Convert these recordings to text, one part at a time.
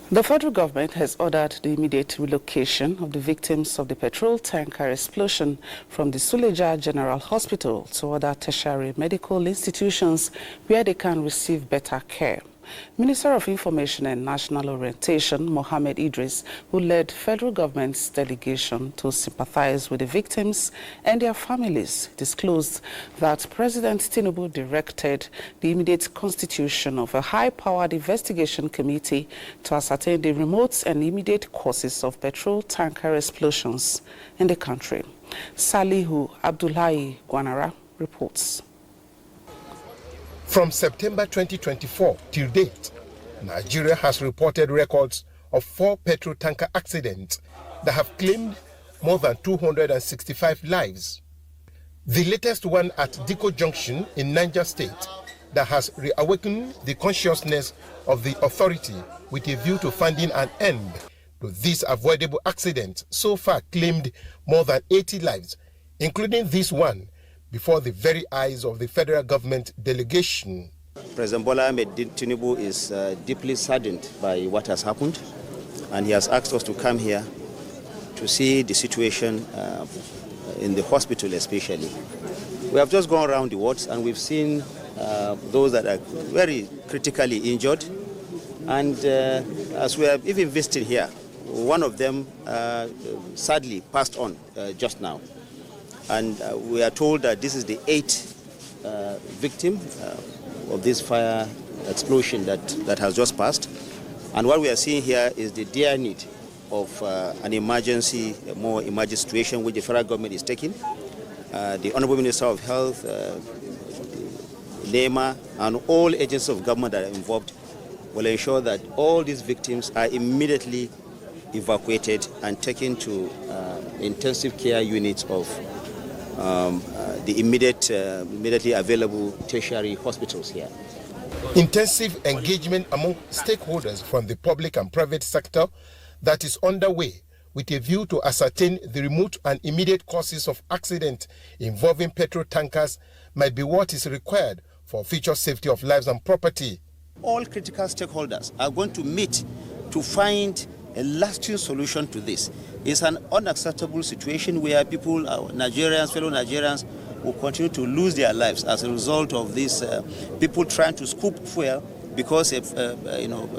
The federal government has ordered the immediate relocation of the victims of the petrol tanker explosion from the Suleja General Hospital to other tertiary medical institutions where they can receive better care. Minister of Information and National Orientation, Mohammed Idris, who led federal government's delegation to sympathize with the victims and their families, disclosed that President Tinubu directed the immediate constitution of a high-powered investigation committee to ascertain the remote and immediate causes of petrol tanker explosions in the country. Salihu Abdullahi Gwanara reports. From September 2024 till date, Nigeria has reported records of 4 petrol tanker accidents that have claimed more than 265 lives. The latest one at Diko Junction in Niger State that has reawakened the consciousness of the authority with a view to finding an end to this avoidable accident so far claimed more than 80 lives, including this one, before the very eyes of the federal government delegation. President Bola Ahmed Tinubu is deeply saddened by what has happened, and he has asked us to come here to see the situation in the hospital especially. We have just gone around the wards and we've seen those that are very critically injured, and as we have even visited here, one of them sadly passed on just now. And we are told that this is the 8th victim of this fire explosion that has just passed. And what we are seeing here is the dire need of an emergency, a more emergency situation which the federal government is taking. The Honorable Minister of Health, NEMA, and all agencies of government that are involved will ensure that all these victims are immediately evacuated and taken to intensive care units of the immediately available tertiary hospitals here. Intensive engagement among stakeholders from the public and private sector that is underway with a view to ascertain the remote and immediate causes of accident involving petrol tankers might be what is required for future safety of lives and property. All critical stakeholders are going to meet to find a lasting solution to this. It's an unacceptable situation where people, Nigerians, fellow Nigerians, will continue to lose their lives as a result of this people trying to scoop fuel because a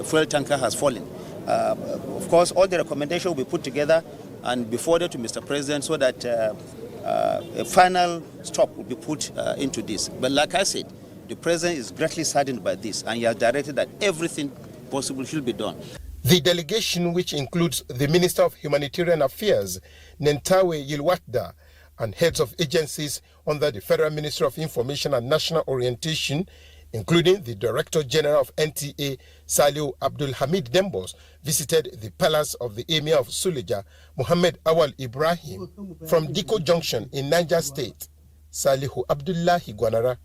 fuel tanker has fallen. Of course, all the recommendations will be put together and be forwarded to Mr. President so that a final stop will be put into this. But like I said, the President is greatly saddened by this, and he has directed that everything possible should be done. The delegation, which includes the Minister of Humanitarian Affairs, Nentawe Yilwakda, and heads of agencies under the Federal Ministry of Information and National Orientation, including the Director General of NTA, Salihu Abdul Hamid Dembos, visited the palace of the Emir of Suleja, Muhammad Awal Ibrahim. From Diko Junction in Niger State, Salihu Abdullahi Gwanara,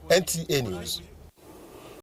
NTA News.